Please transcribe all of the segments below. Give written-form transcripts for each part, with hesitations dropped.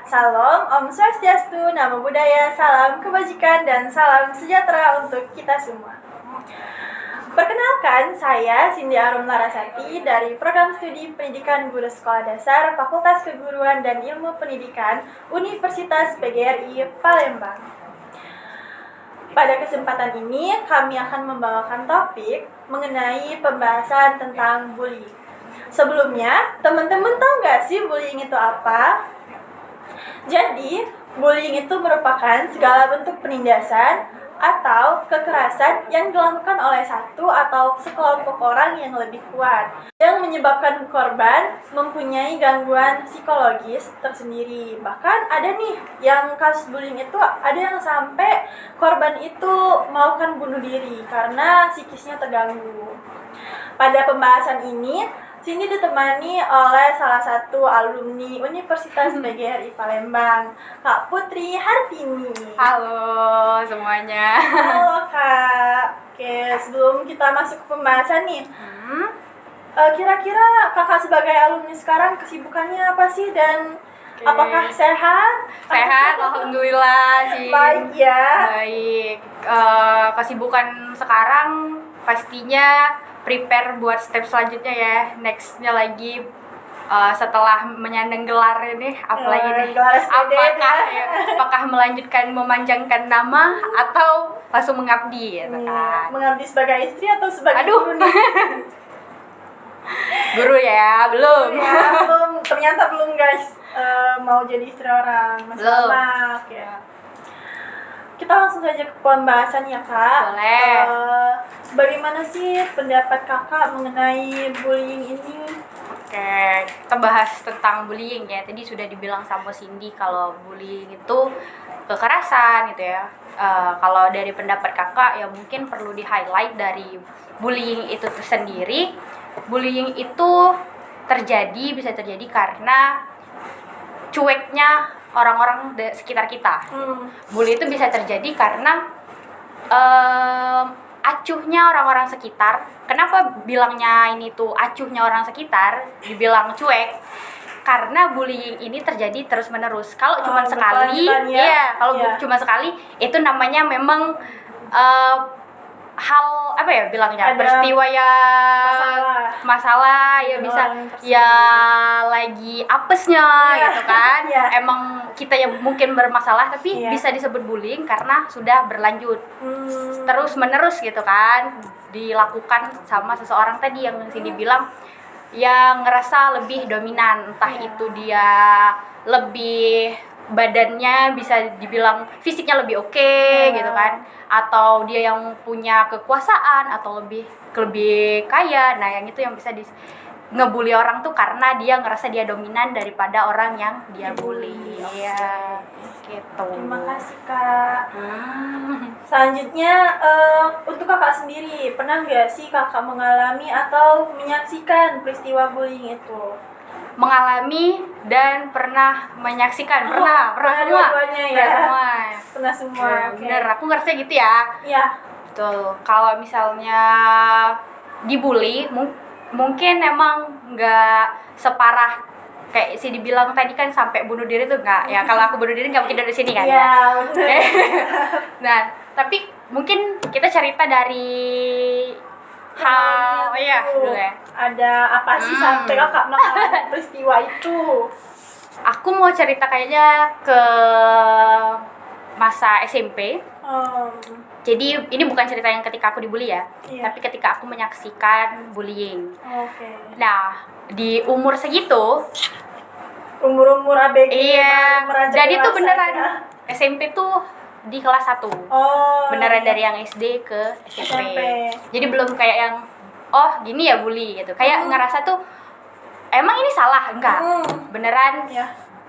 Salam, Om Swastiastu, Namo Buddhaya, salam kebajikan dan salam sejahtera untuk kita semua. Perkenalkan, saya Cindy Arum Larasati dari Program Studi Pendidikan Guru Sekolah Dasar Fakultas Keguruan dan Ilmu Pendidikan Universitas PGRI Palembang. Pada kesempatan ini, kami akan membawakan topik mengenai pembahasan tentang bullying. Sebelumnya, teman-teman tahu nggak sih bullying itu apa? Jadi, bullying itu merupakan segala bentuk penindasan atau kekerasan yang dilakukan oleh satu atau sekelompok orang yang lebih kuat, yang menyebabkan korban mempunyai gangguan psikologis tersendiri. Bahkan ada nih yang kasus bullying itu ada yang sampai korban itu melakukan bunuh diri karena psikisnya terganggu. Pada pembahasan ini, Cindy ditemani oleh salah satu alumni Universitas PGRI Palembang, Kak Putri Hartini. Halo semuanya. Halo Kak. Oke, sebelum kita masuk ke pembahasan nih, kira-kira Kakak sebagai alumni sekarang kesibukannya apa sih dan apakah sehat? Sehat, alhamdulillah sih. Baik ya. Baik. Kesibukan sekarang pastinya prepare buat step selanjutnya ya. Nextnya lagi setelah menyandang gelar ini, apalagi nih? Apakah melanjutkan memanjangkan nama atau langsung mengabdi gitu kan? Mengabdi sebagai istri atau sebagai guru nih? Guru ya, belum. Ya, belum. Ternyata belum guys. Mau jadi istri orang, masih Belum. lama. Ya. Kita langsung saja ke pembahasan ya Kak. Boleh. Bagaimana sih pendapat Kakak mengenai bullying ini? Oke, kita bahas tentang bullying ya. Tadi sudah dibilang sama Cindy kalau bullying itu kekerasan gitu ya. Kalau dari pendapat kakak ya mungkin perlu di-highlight dari bullying itu tersendiri. Bullying itu bisa terjadi karena cueknya orang-orang sekitar kita. Bully itu bisa terjadi karena acuhnya orang-orang sekitar. Kenapa bilangnya ini tuh acuhnya orang sekitar, dibilang cuek? Karena bullying ini terjadi terus-menerus. Kalau cuma sekali, cuma sekali, itu namanya memang hal apa ya bilangnya, peristiwa ya masalah ya, bisa ya lagi apesnya gitu kan. Emang kita yang mungkin bermasalah tapi bisa disebut bullying karena sudah berlanjut terus menerus gitu kan, dilakukan sama seseorang tadi yang Cindy bilang yang ngerasa lebih dominan, entah itu dia lebih badannya bisa dibilang fisiknya lebih oke gitu kan, atau dia yang punya kekuasaan atau lebih kaya. Nah, yang itu yang bisa ngebully orang tuh karena dia ngerasa dia dominan daripada orang yang dia bully. Iya, gitu. Terima kasih Kak. Selanjutnya untuk Kakak sendiri, pernah nggak sih Kakak mengalami atau menyaksikan peristiwa bullying itu? Mengalami dan pernah menyaksikan. Pernah semua. Ya, bener, aku ngerasa gitu ya. Iya. Betul. Kalau misalnya dibully, mungkin emang nggak separah kayak si dibilang tadi kan sampai bunuh diri tuh nggak. Ya kalau aku bunuh diri nggak mungkin dari sini kan ya. Nah, tapi mungkin kita cerita dari dulu ya. Ada apa sih sampai Kakak mengalami peristiwa itu? Aku mau cerita kayaknya ke masa SMP. Jadi ini bukan cerita yang ketika aku dibully ya, tapi ketika aku menyaksikan bullying. Nah, di umur segitu, umur ABG. Iya. Jadi tuh beneran SMP tuh di kelas 1. Beneran dari yang SD ke SMP. Jadi belum kayak yang gini ya bully gitu. Kayak ngerasa tuh emang ini salah? Enggak. Beneran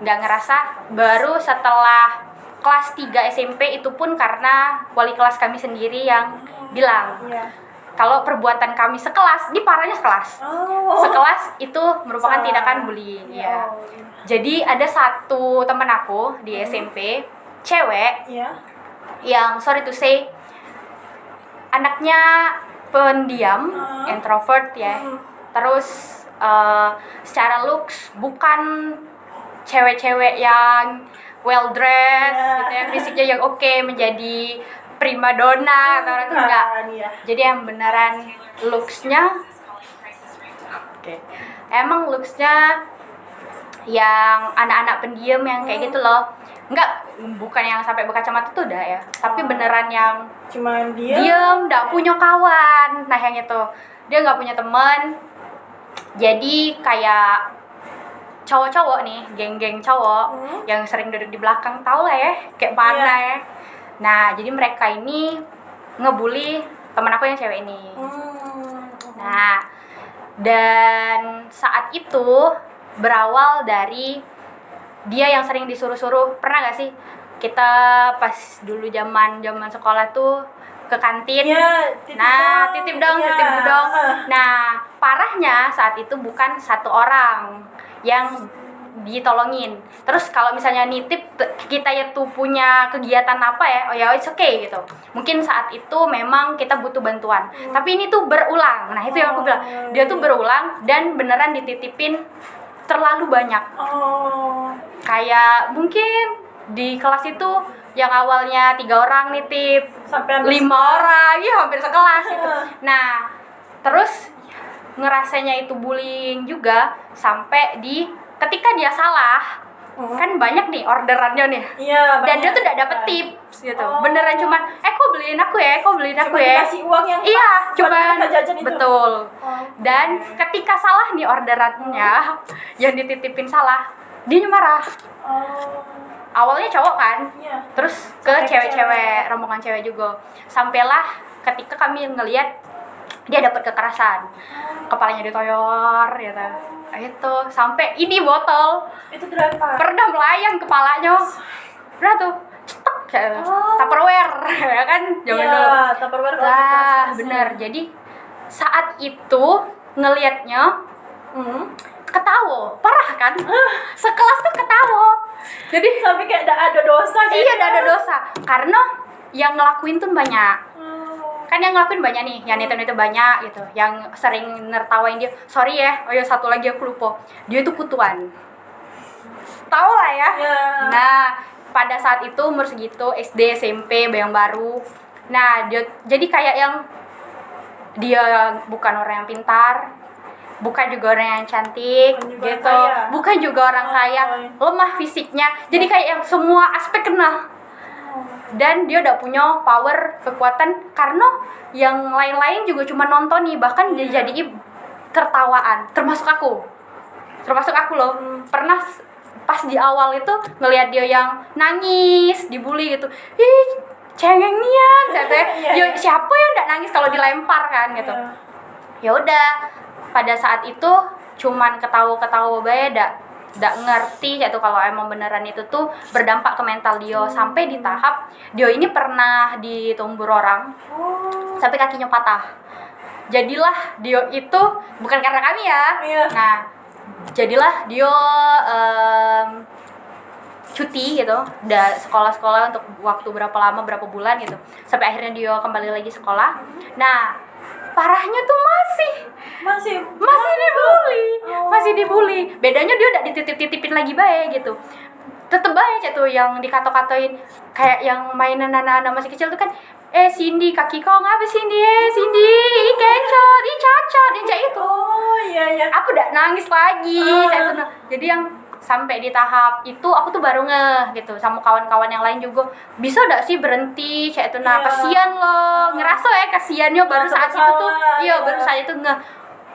enggak ngerasa. Baru setelah kelas 3 SMP itu pun karena wali kelas kami sendiri yang bilang kalau perbuatan kami sekelas, ini parahnya sekelas. Sekelas itu merupakan tindakan bullying. Jadi ada satu teman aku di SMP, cewek, yang sorry to say anaknya pendiam, introvert ya. Terus secara looks bukan cewek-cewek yang well dressed gitu ya, fisiknya yang oke, menjadi primadona atau orang itu enggak. Jadi yang beneran looks-nya emang looks-nya yang anak-anak pendiam yang kayak gitu loh. Enggak, bukan yang sampai berkacamata tuh udah ya, tapi beneran yang cuman diem, enggak punya kawan. Nah yang itu, dia enggak punya teman. Jadi kayak cowok-cowok nih, geng-geng cowok yang sering duduk di belakang, tau lah ya, kayak mana ya. Nah, jadi mereka ini ngebully teman aku yang cewek ini. Nah, dan saat itu berawal dari dia yang sering disuruh-suruh. Pernah gak sih kita pas dulu zaman sekolah tuh ke kantin, titip dong. Nah, parahnya saat itu bukan satu orang yang ditolongin. Terus kalau misalnya nitip, kita itu punya kegiatan apa ya, oh ya it's okay gitu. Mungkin saat itu memang kita butuh bantuan. Tapi ini tuh berulang. Nah itu yang aku bilang, dia tuh berulang dan beneran dititipin terlalu banyak. Kayak mungkin di kelas itu yang awalnya 3 orang nitip sampai 5 orang, ya hampir sekelas itu. Nah, terus ngerasanya itu bullying juga sampai di ketika dia salah, kan banyak nih orderannya nih. Iya, dan dia tuh tidak dapet tips gitu. Beneran cuman kok beliin aku ya, dikasih uang yang cuman betul. Dan ketika salah nih orderannya, yang dititipin salah, dia marah. Awalnya cowok kan, terus ke cewek-cewek, rombongan cewek juga. Sampailah ketika kami ngelihat dia dapat kekerasan, kepalanya ditoyor gitu. Itu sampai ini botol itu dilempar, pernah melayang kepalanya, udah tuh cetek kayak Tupperware ya kan zaman dulu. Tupperware Bener. Jadi saat itu ngelihatnya ketawa, parah kan? Sekelas tuh ketawa. Jadi sampai kayak ada dosa gitu. Iya, ada dosa karena yang ngelakuin tuh banyak. Kan yang ngelakuin banyak nih, yang itu banyak gitu, yang sering nertawain dia, sorry ya, oh ya satu lagi aku lupa, dia itu kutuan, tau lah ya. Nah pada saat itu umur segitu, SD, SMP, yang baru, nah dia jadi kayak yang dia bukan orang yang pintar, bukan juga orang yang cantik gitu, bukan juga orang kaya, lemah fisiknya, jadi kayak yang semua aspek kena. Dan dia udah punya power, kekuatan, karena yang lain-lain juga cuma nonton nih, bahkan dia jadi tertawaan, termasuk aku loh. Pernah pas di awal itu ngelihat dia yang nangis, dibully gitu, cengeng nian katanya. Siapa yang nggak nangis kalau dilempar kan gitu. Ya udah, pada saat itu cuman ketawa-ketawa bae, nggak ngerti gitu kalau emang beneran itu tuh berdampak ke mental dia. Sampai di tahap dia ini pernah ditumbur orang sampai kakinya patah. Jadilah dia itu bukan karena kami ya. Nah jadilah dia cuti gitu, udah sekolah untuk waktu berapa lama, berapa bulan gitu, sampai akhirnya dia kembali lagi sekolah. Nah parahnya tuh masih dibully. Bedanya dia udah dititip-titipin lagi baik gitu, tetep baik tuh yang dikato-katoin. Kayak yang mainan anak-anak masih kecil tuh kan, Cindy kaki kau ngapa Cindy, Cindy kencot, cacat, kayak itu. Aku udah nangis lagi kayak itu. Jadi yang sampai di tahap itu aku tuh baru ngeh gitu, sama kawan-kawan yang lain juga, bisa gak sih berhenti kayak itu. Nah kasihan loh, ngerasa ya kasihannya baru saat itu tuh. Baru saat itu ngeh,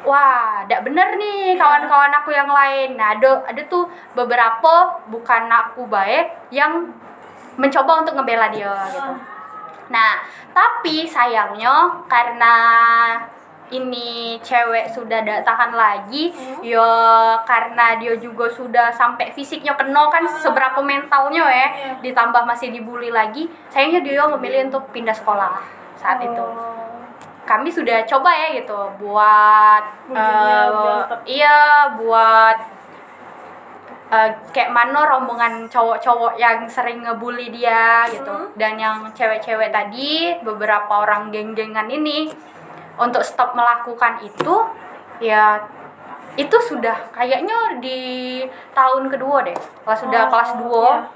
wah gak bener nih kawan-kawan aku yang lain. Nah ada tuh beberapa, bukan aku baik, yang mencoba untuk ngebela dia gitu. Nah tapi sayangnya karena ini cewek sudah gak tahan lagi, ya karena dia juga sudah sampai fisiknya kena kan, seberapa mentalnya ya, ditambah masih dibully lagi, sayangnya dia memilih untuk pindah sekolah saat itu. Kami sudah coba ya gitu buat buat kayak mana rombongan cowok-cowok yang sering ngebully dia gitu, dan yang cewek-cewek tadi, beberapa orang geng-gengan ini, untuk stop melakukan itu. Ya itu sudah kayaknya di tahun kedua deh, kelas 2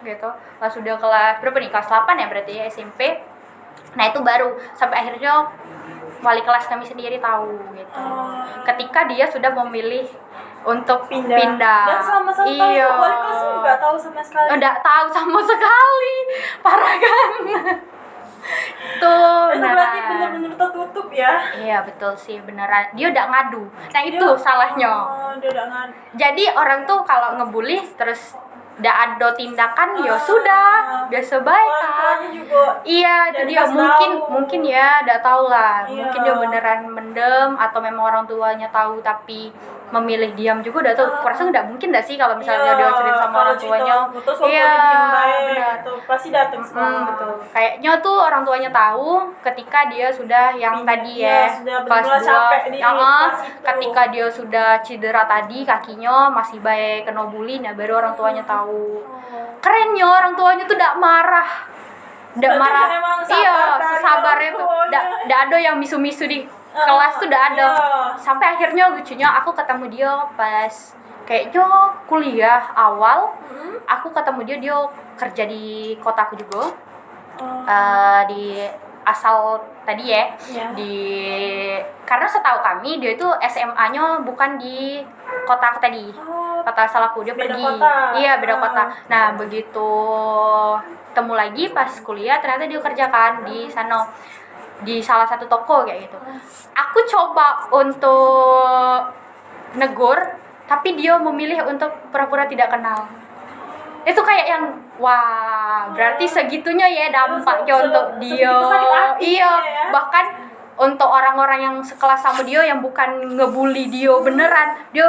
gitu, kelas berapa nih, kelas 8 ya berarti ya, SMP. Nah itu baru sampai akhirnya wali kelas kami sendiri tahu gitu, ketika dia sudah memilih untuk pindah. Dan selama 1 tahun iya, wali kelas nggak tahu sama sekali. Nggak tahu sama sekali, parah kan. Tuh, itu berarti benar-benar tertutup ya. Iya betul sih, beneran dia udah ngadu. Nah itu salahnya. Dia udah ngadu. Jadi orang tuh kalau ngebully terus udah ada tindakan, ya sudah biasa baik kan. Iya, dia mungkin ya udah tahu lah. Mungkin dia beneran mendem atau memang orang tuanya tahu tapi memilih diam juga udah tahu. Kurasa nggak mungkin dah sih kalau misalnya dia cerita sama orang tuanya. Iya, benar. Gitu, pasti datang sekolah. Betul. Kayaknya tuh orang tuanya tahu ketika dia sudah yang tadi ya kelas 2. Ketika dia sudah cedera tadi kakinya masih baik kena bully, nah baru orang tuanya tahu. Kerennya orang tuanya tuh nggak marah. Nggak marah. Iya, sesabarnya tuh. Nggak ada yang misu-misu di kelas tuh udah ada. Sampai akhirnya lucunya aku ketemu dia pas kayaknya kuliah awal. Aku ketemu dia kerja di kotaku juga. Di asal tadi ya. Karena setahu kami dia itu SMA-nya bukan di kota aku tadi. Kota asal aku, dia pergi. Iya, beda kota. Nah, begitu temu lagi pas kuliah ternyata dia kerja kan di sana, di salah satu toko kayak gitu. Aku coba untuk negur, tapi dia memilih untuk pura-pura tidak kenal. Itu kayak yang wah, berarti segitunya ya dampaknya untuk dia. Iya, bahkan untuk orang-orang yang sekelas sama dia yang bukan ngebully dia beneran, dia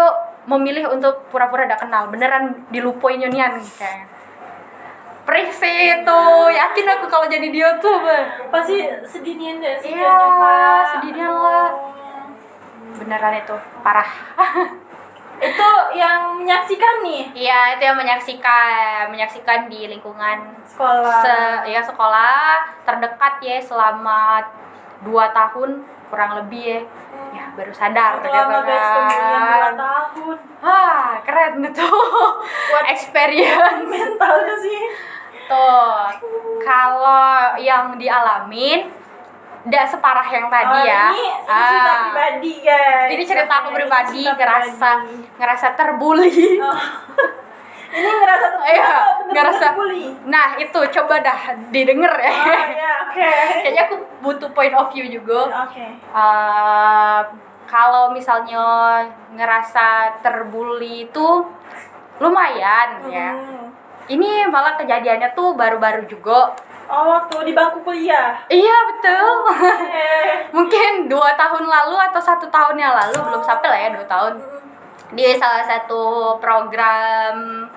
memilih untuk pura-pura tidak kenal, beneran dilupain nian kayak. Prese tuh, yakin aku kalau jadi dia tuh pasti sedihnya deh sih. Iya, sedihnya lah. Beneran itu parah. Itu yang menyaksikan nih? Iya, itu yang menyaksikan di lingkungan sekolah. Sekolah terdekat ya selama 2 tahun kurang lebih ya. Ya baru sadar gitu kan. Guys, 2 tahun. Keren itu. Experience mentalnya sih. Tuh, kalau yang dialamin nggak separah yang tadi ya. Ini cerita pribadi guys. Ini cerita aku pribadi, ngerasa terbully. Ini ngerasa terbully. Nah itu coba dah didengar ya. Oke. Kayaknya aku butuh point of view juga. Oke. Kalau misalnya ngerasa terbully itu lumayan ya. Ini malah kejadiannya tuh baru-baru juga. Waktu di bangku kuliah. Iya betul. Mungkin 2 tahun lalu atau 1 tahun yang lalu, belum sampai lah ya 2 tahun. Di salah satu program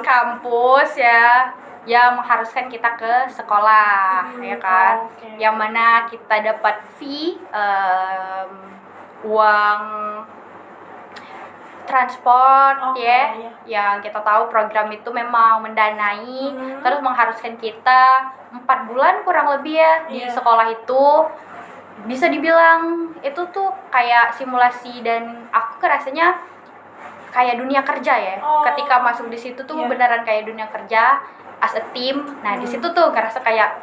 kampus ya, yang mengharuskan kita ke sekolah, ya kan. Yang mana kita dapat fee, uang transport yang kita tahu program itu memang mendanai, terus mengharuskan kita 4 bulan kurang lebih ya di sekolah itu. Bisa dibilang itu tuh kayak simulasi, dan aku rasanya kayak dunia kerja ya. Ketika masuk di situ tuh beneran kayak dunia kerja as a team. Nah di situ tuh ngerasa kayak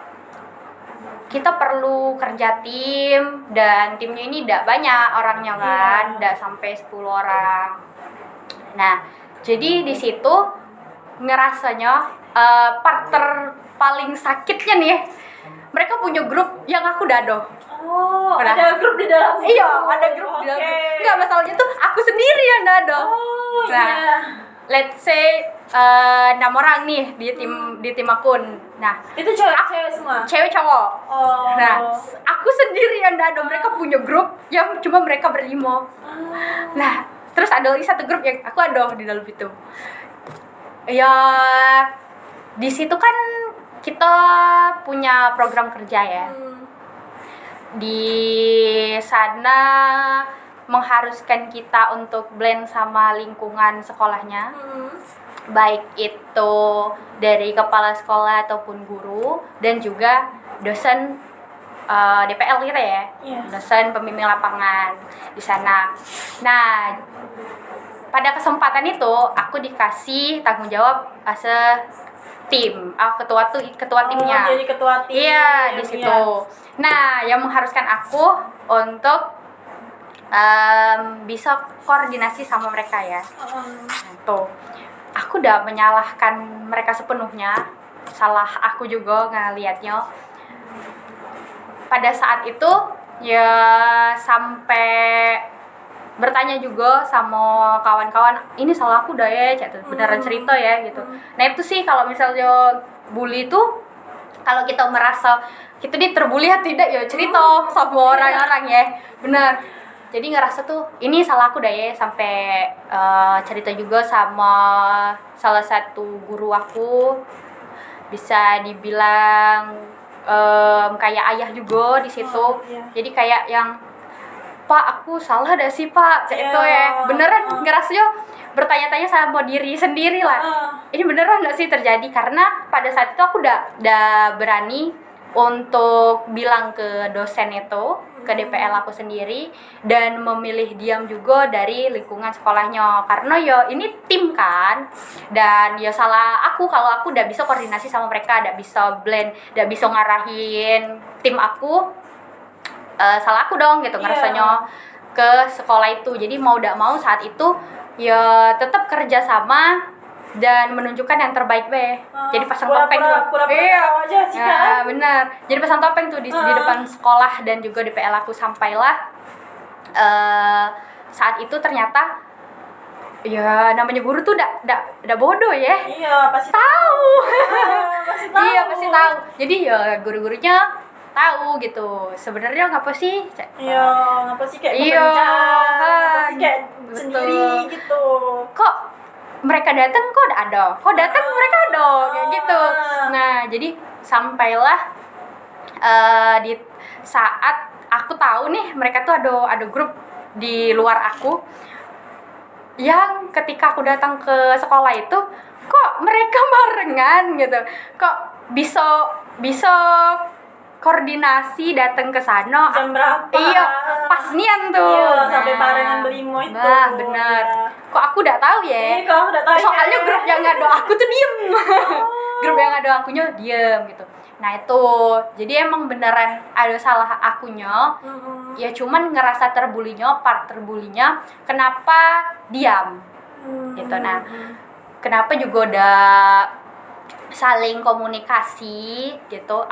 kita perlu kerja tim, dan timnya ini tidak banyak orangnya kan, tidak sampai 10 orang. Nah, jadi di situ ngerasanya part paling sakitnya nih, mereka punya grup yang aku dado. Ada grup di dalam. Iya, ada grup di dalam. Enggak, masalahnya tuh aku sendiri yang dado. Let's say 6 orang nih di tim aku. Nah, itu cewek semua. Cewek cowok. Nah, aku sendiri yang dado. Mereka punya grup yang cuma mereka berlima. Nah, terus ada lagi satu grup yang aku ada di dalam itu. Ya, di situ kan kita punya program kerja ya. Di sana mengharuskan kita untuk blend sama lingkungan sekolahnya. Baik itu dari kepala sekolah ataupun guru, dan juga dosen DPL kita ya, dosen pembimbing lapangan di sana. Nah, pada kesempatan itu aku dikasih tanggung jawab as a tim, ketua timnya. Jadi ketua tim. Iya, di situ. Nah, yang mengharuskan aku untuk bisa koordinasi sama mereka ya. Tuh, aku udah menyalahkan mereka sepenuhnya. Salah aku juga ngelihatnya. Pada saat itu ya sampai bertanya juga sama kawan-kawan, ini salah aku dah ya, beneran cerita ya gitu. Nah itu sih kalau misalnya bully itu, kalau kita merasa kita terbully ya tidak ya cerita sama orang-orang ya, bener. Jadi ngerasa tuh ini salah aku dah ya, sampai cerita juga sama salah satu guru aku, bisa dibilang kayak ayah juga di situ. Jadi kayak yang, Pak aku salah dah sih Pak, itu ya beneran ngerasanya bertanya-tanya sama diri sendiri lah. Ini beneran nggak sih terjadi? Karena pada saat itu aku udah berani untuk bilang ke dosen itu, ke DPL aku sendiri, dan memilih diam juga dari lingkungan sekolahnya. Karena ya ini tim kan, dan ya salah aku kalau aku udah bisa koordinasi sama mereka, udah bisa blend, udah bisa ngarahin tim aku. Salah aku dong gitu ngerasanya ke sekolah itu. Jadi mau tidak mau saat itu ya tetap kerja sama dan menunjukkan yang terbaik be. Jadi pasang topeng tuh. Iya. Benar. Jadi pasang topeng tuh di depan sekolah dan juga DPL aku, sampailah saat itu ternyata ya namanya guru tuh udah bodoh ya. Iya, pasti tahu. Pasti tahu. Iya, pasti tahu. Jadi ya guru-gurunya tahu gitu sebenarnya ngapa sih ngapa sih kayak ngapa sih kayak sendiri gitu, kok mereka datang kok datang mereka ada kayak gitu. Nah jadi sampailah di saat aku tahu nih mereka tuh ada grup di luar aku, yang ketika aku datang ke sekolah itu kok mereka barengan gitu, kok bisa koordinasi datang ke sana. Jam berapa? Iya, pas nian tuh. Iya, sampai barengan berlima itu. Nah, bener. Kok aku udah tahu ya? Kok aku udah tahu. Soalnya grup yang ngado aku tuh diem. Grup yang ngado akunya diem gitu. Nah itu, jadi emang beneran ada salah akunya. Ya cuman ngerasa terbulinya kenapa diam gitu. Nah, kenapa juga udah saling komunikasi gitu.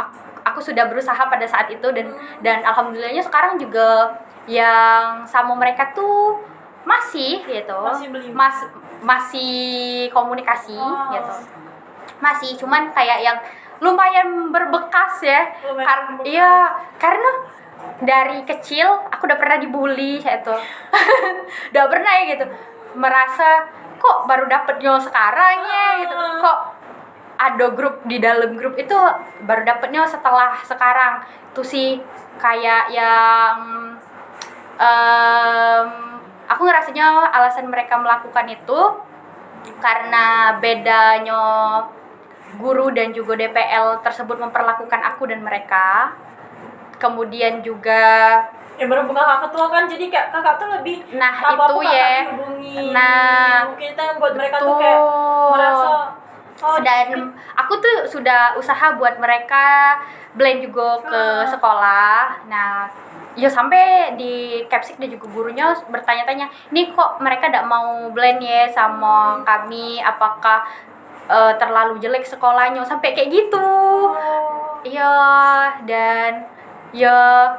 Aku sudah berusaha pada saat itu, dan alhamdulillahnya sekarang juga yang sama mereka tuh masih gitu, masih komunikasi gitu, masih, cuman kayak yang lumayan berbekas ya. Iya, karena dari kecil aku udah pernah dibully gitu. Udah pernah ya gitu, merasa kok baru dapetnya sekarang ya gitu, kok ada grup, di dalam grup itu baru dapetnya setelah sekarang. Itu sih kayak yang aku ngerasanya alasan mereka melakukan itu karena bedanya guru dan juga DPL tersebut memperlakukan aku dan mereka. Kemudian juga baru buka kakak tua kan, jadi kayak kakak tuh lebih itu ya. Nah mungkin itu buat mereka tuh kayak merasa dan aku tuh sudah usaha buat mereka blend juga ke sekolah. Nah, ya sampai di Capsik dan juga gurunya bertanya-tanya, "Nih kok mereka enggak mau blend ya sama kami? Apakah terlalu jelek sekolahnya?" Sampai kayak gitu. Iya, dan ya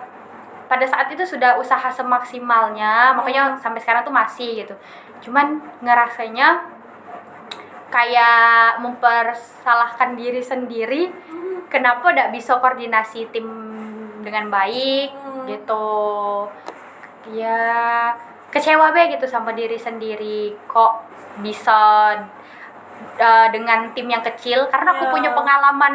pada saat itu sudah usaha semaksimalnya, makanya sampai sekarang tuh masih gitu. Cuman ngerasanya kayak mempersalahkan diri sendiri, kenapa tidak bisa koordinasi tim dengan baik gitu. Ya kecewa be gitu sama diri sendiri, kok bisa dengan tim yang kecil, karena aku punya pengalaman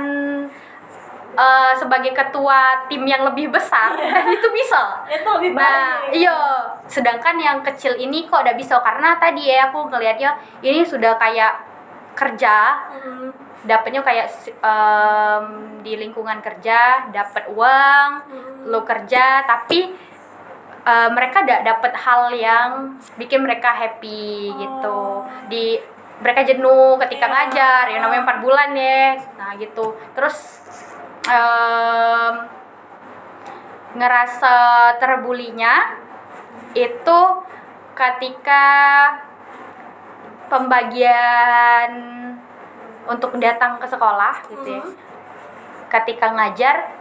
sebagai ketua tim yang lebih besar. Itu bisa. Itu lebih baik. Nah, iya. Sedangkan yang kecil ini kok udah bisa, karena tadi ya aku ngelihatnya ini sudah kayak kerja, dapatnya kayak di lingkungan kerja dapat uang, lo kerja tapi mereka dapat hal yang bikin mereka happy gitu. Mereka jenuh ketika ngajar, yang namanya 4 bulan ya. Nah gitu. Terus ngerasa terbulinya itu ketika pembagian untuk datang ke sekolah gitu ya. Ketika ngajar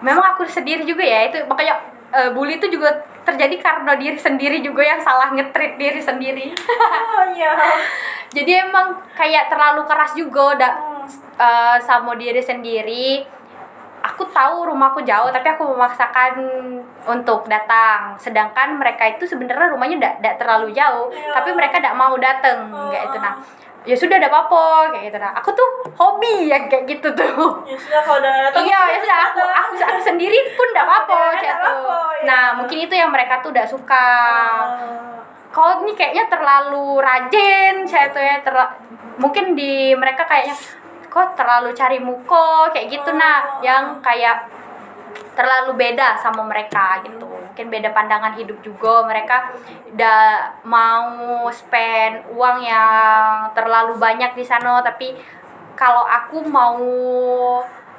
memang aku sendiri juga ya, itu makanya bully itu juga terjadi karena diri sendiri juga yang salah nge-treat diri sendiri. Oh iya. Jadi emang kayak terlalu keras juga sama diri sendiri. Aku tahu rumahku jauh tapi aku memaksakan untuk datang, sedangkan mereka itu sebenarnya rumahnya tidak terlalu jauh, tapi mereka tidak mau datang kayak itu. Nah ya sudah, ada apa kayak gitu. Nah aku tuh hobi yang kayak gitu tuh. Ya sudah, kalau udah datang. Iya ya sudah, aku sendiri pun tidak apa-apa kayak tuh. Nah mungkin itu yang mereka tuh tidak suka. Kau ini kayaknya terlalu rajin saya tuh ya, mungkin di mereka kayaknya kok terlalu cari muka kayak gitu. Nah yang kayak terlalu beda sama mereka gitu. Mungkin beda pandangan hidup juga, mereka udah mau spend uang yang terlalu banyak di sana, tapi kalau aku mau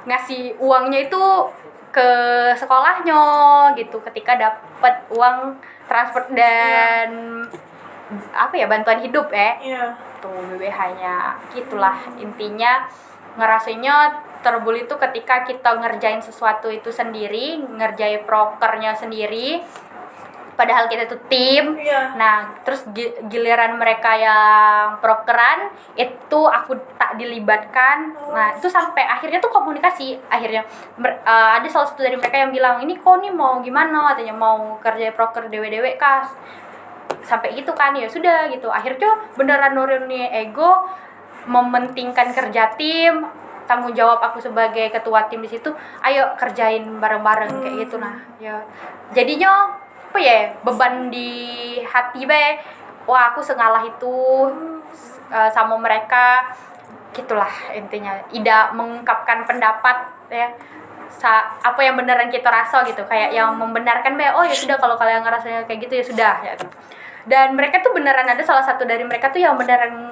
ngasih uangnya itu ke sekolahnya gitu, ketika dapat uang transport dan bantuan hidup tuh BBH-nya gitulah. Intinya ngerasanya terbully itu ketika kita ngerjain sesuatu itu sendiri, ngerjain prokernya sendiri, padahal kita itu tim. Nah terus giliran mereka yang prokeran itu aku tak dilibatkan. Nah itu sampai akhirnya tuh komunikasi, akhirnya ada salah satu dari mereka yang bilang, ini kok nih mau gimana, katanya mau kerja proker dewe-dewe kas, sampai gitu kan. Ya sudah gitu, akhirnya beneran nurunin ego, mementingkan kerja tim, tanggung jawab aku sebagai ketua tim di situ, ayo kerjain bareng-bareng kayak gitu. Nah ya jadinya beban di hati wah aku sengalah itu sama mereka gitulah. Intinya tidak mengungkapkan pendapat ya, apa yang beneran kita rasa gitu, kayak yang membenarkan oh ya sudah, kalau kalian ngerasanya kayak gitu ya sudah ya. Dan mereka tuh beneran, ada salah satu dari mereka tuh yang beneran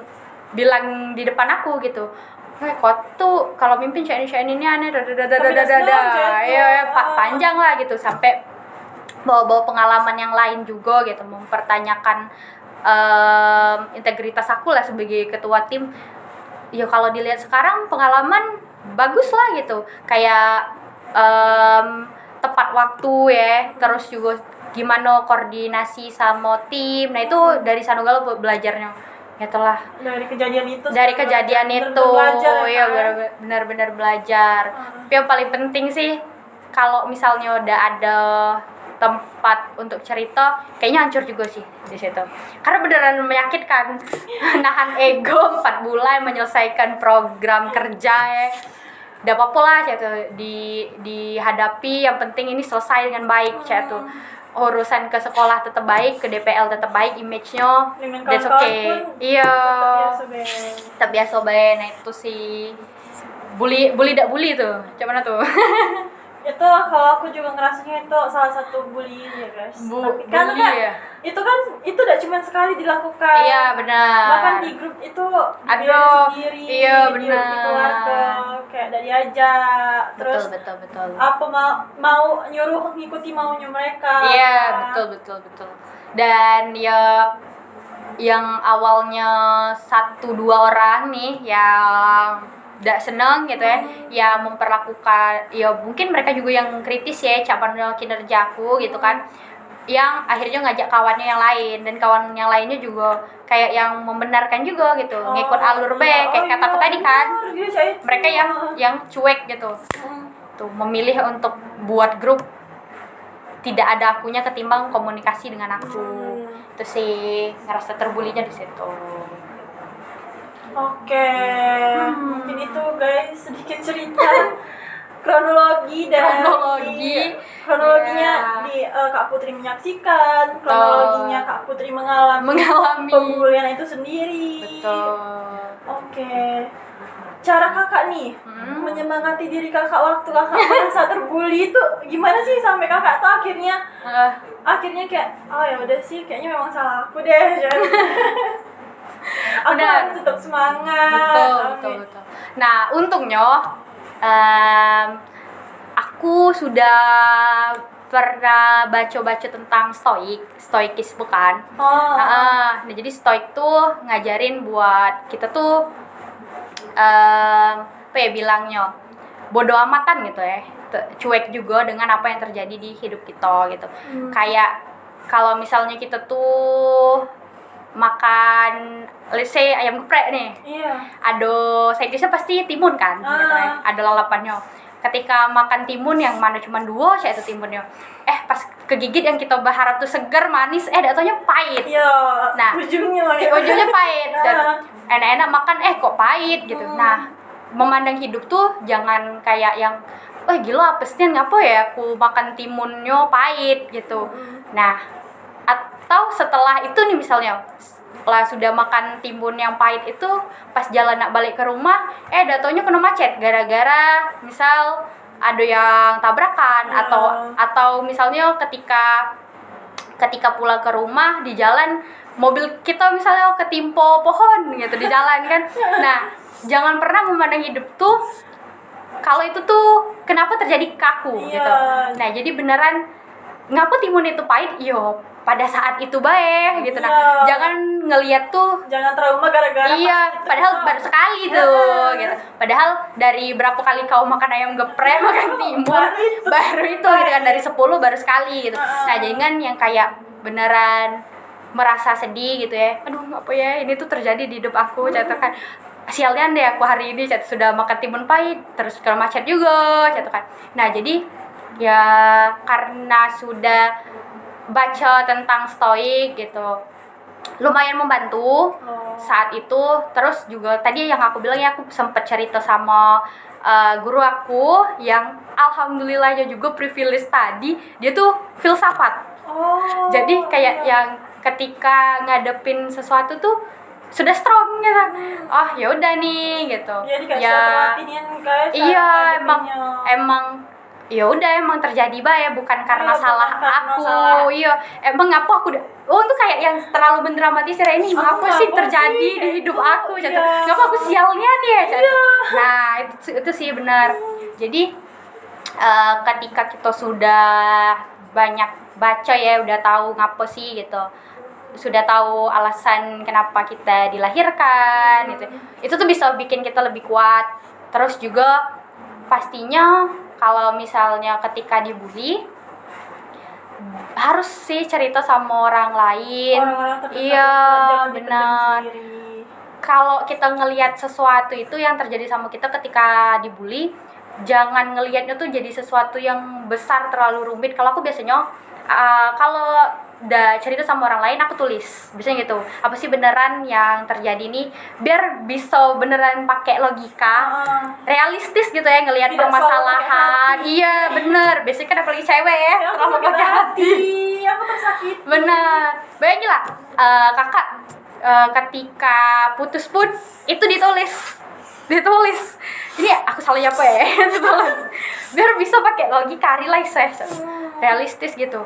bilang di depan aku gitu, kok tuh kalau mimpin ini aneh panjang lah gitu, sampai bawa pengalaman yang lain juga gitu, mempertanyakan integritas aku lah sebagai ketua tim. Ya kalau dilihat sekarang pengalaman bagus lah gitu, kayak tepat waktu ya, terus juga gimana koordinasi sama tim. Nah itu dari Sanugalo belajarnya itulah, dari kejadian itu ya benar-benar belajar. Tapi yang paling penting sih, kalau misalnya udah ada tempat untuk cerita, kayaknya hancur juga sih di situ, karena beneran menyakitkan. Nahan ego 4 bulan menyelesaikan program kerja udah apa-apa lah dihadapi, yang penting ini selesai dengan baik urusan ke sekolah tetap baik, ke DPL tetap baik, image-nya that's okay. Iya, tetap biasa baik. Nah itu sih bully tidak bully tuh gimana tuh. Itu kalau aku juga ngerasanya itu salah satu bully ya guys. Tapi kan itu udah cuma sekali dilakukan. Iya benar. Bahkan di grup itu sendiri, iya benar. Di keluarga kayak dari aja. Terus betul. Apa mau nyuruh ngikuti maunya mereka. Iya betul. Dan ya yang awalnya 1-2 orang nih yang tidak seneng gitu ya memperlakukan, ya mungkin mereka juga yang kritis ya capan kinerja aku gitu kan, yang akhirnya ngajak kawannya yang lain, dan kawan yang lainnya juga kayak yang membenarkan juga gitu, ngikut alur kayak kataku tadi kan, mereka yang cuek gitu, tuh memilih untuk buat grup tidak ada akunya ketimbang komunikasi dengan aku. Itu sih ngerasa terbulinya di situ. Oke, mungkin itu guys sedikit cerita kronologi kronologinya Kak Putri menyaksikan, kronologinya Kak Putri mengalami pembulian itu sendiri. Betul. Oke. Cara kakak nih menyemangati diri kakak waktu kakak merasa terbuli itu gimana sih sampai kakak tuh akhirnya kayak ya udah sih kayaknya memang salah aku deh. Aku harus tetap semangat. Betul. Nah, untungnya aku sudah pernah baca-baca tentang stoikis bukan? Nah, jadi stoik tuh ngajarin buat kita tuh apa ya bilangnya, bodo amatan gitu ya, cuek juga dengan apa yang terjadi di hidup kita gitu. Kayak kalau misalnya kita tuh makan let's say ayam geprek nih, ada saintisnya pasti timun kan gitu ya, ada lalapannya. Ketika makan timun yang mana cuma 2 saya itu timunnya, pas kegigit yang kita berharap tuh segar manis, datanya pahit. Nah, ujungnya pahit. Dan enak-enak makan kok pahit gitu. Nah, memandang hidup tuh jangan kayak yang gila apesnya ngapa ya aku makan timunnya pahit gitu. Nah, atau setelah itu nih misalnya lah sudah makan timun yang pahit itu, pas jalan nak balik ke rumah datonya kena macet gara-gara misal ada yang tabrakan atau misalnya ketika pulang ke rumah di jalan mobil kita misalnya ketimpa pohon gitu di jalan kan. Nah, jangan pernah memandang hidup tuh kalau itu tuh kenapa terjadi ke aku gitu. Nah, jadi beneran ngapa timun itu pahit? Pada saat itu baik gitu. Nah, jangan ngelihat tuh, jangan trauma gara-gara padahal baru sekali tuh gitu. Padahal dari berapa kali kau makan ayam geprek, makan timun baru itu gitu kan, dari 10 baru sekali gitu. Nah, jangan yang kayak beneran merasa sedih gitu ya. Aduh, apa ya ini tuh terjadi di hidup aku, kan. Sialnya deh aku hari ini sudah makan timun pahit, terus kalau macet juga kan. Nah, jadi ya karena sudah baca tentang stoik gitu, lumayan membantu saat itu. Terus juga tadi yang aku bilang ya, aku sempat cerita sama guru aku yang alhamdulillahnya juga privilege tadi, dia tuh filsafat. Jadi kayak yang ketika ngadepin sesuatu tuh sudah strong gitu. Ya udah nih gitu. Iya, emang ya udah emang terjadi bukan karena salah aku. Iya, emang ngapa aku itu kayak yang terlalu mendramatisir ini apa sih terjadi di hidup aku gitu. Ngapa aku sialnya nih ya. Nah, itu sih benar. Jadi ketika kita sudah banyak baca ya, udah tahu ngapa sih gitu, sudah tahu alasan kenapa kita dilahirkan gitu, itu tuh bisa bikin kita lebih kuat. Terus juga pastinya kalau misalnya ketika dibully harus sih cerita sama orang lain. Iya, benar. Kalau kita ngelihat sesuatu itu yang terjadi sama kita ketika dibully, jangan ngelihatnya tuh jadi sesuatu yang besar terlalu rumit. Kalau aku biasanya kalau udah cerita sama orang lain aku tulis biasanya gitu, apa sih beneran yang terjadi nih, biar bisa beneran pakai logika, realistis gitu ya ngelihat permasalahan. Iya bener, biasanya kan apalagi cewek ya terlalu pakai hati. Aku tersakiti. Bener, bayangin lah kakak ketika putus pun itu ditulis ini aku salahnya apa ya ditulis biar bisa pakai logika realistis gitu.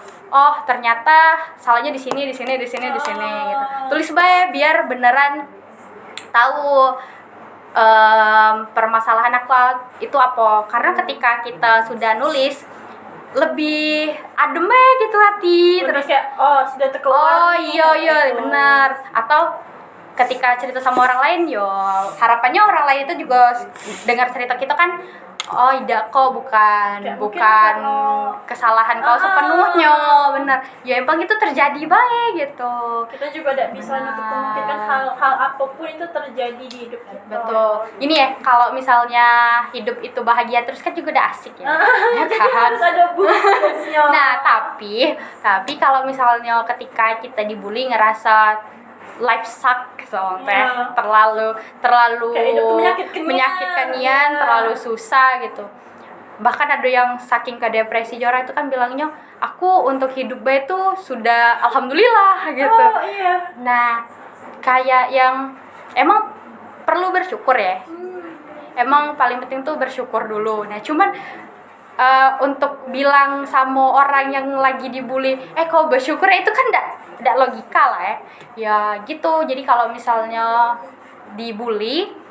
Ternyata salahnya di sini gitu. Tulis biar beneran tahu permasalahan aku itu apa. Karena ketika kita sudah nulis lebih adem gitu hati, lebih terus kayak sudah terkeluar. Iya benar. Atau ketika cerita sama orang lain, harapannya orang lain itu juga dengar cerita kita kan, tidak kok, bukan kesalahan kau sepenuhnya, benar. Ya emang itu terjadi gitu. Kita juga tidak bisa untuk memungkinkan hal apapun itu terjadi di hidup kita. Betul. Ini ya, kalau misalnya hidup itu bahagia terus kan juga udah asik ya. Kan? Harus ada bonusnya. Nah, tapi kalau misalnya ketika kita dibully ngerasa life suck terlalu menyakitkan terlalu susah gitu, bahkan ada yang saking ke depresi Jora itu kan bilangnya aku untuk hidup baik tuh sudah alhamdulillah gitu. Oh iya. Nah kayak yang emang perlu bersyukur ya, emang paling penting tuh bersyukur dulu. Nah cuman untuk bilang sama orang yang lagi dibully kau bersyukur itu kan enggak logika lah ya gitu. Jadi kalau misalnya dibully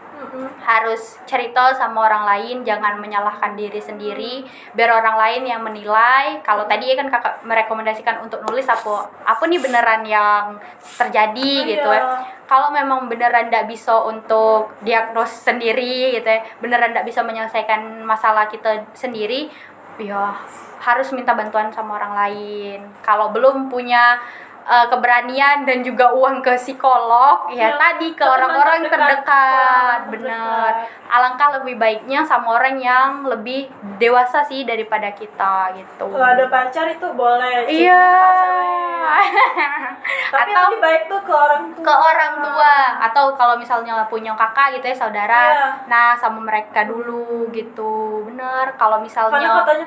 harus cerita sama orang lain, jangan menyalahkan diri sendiri, biar orang lain yang menilai. Kalau tadi kan kakak merekomendasikan untuk nulis apa nih beneran yang terjadi gitu ya. Kalau memang beneran tidak bisa untuk diagnosis sendiri gitu ya, beneran tidak bisa menyelesaikan masalah kita sendiri, ya harus minta bantuan sama orang lain. Kalau belum punya keberanian dan juga uang ke psikolog ya tadi ke orang-orang terdekat. Bener, alangkah lebih baiknya sama orang yang lebih dewasa sih daripada kita gitu. Kalau ada pacar itu boleh iya tapi atau lebih baik tuh ke orang tua atau kalau misalnya punya kakak gitu ya, saudara nah sama mereka dulu gitu. Bener, kalau misalnya karena katanya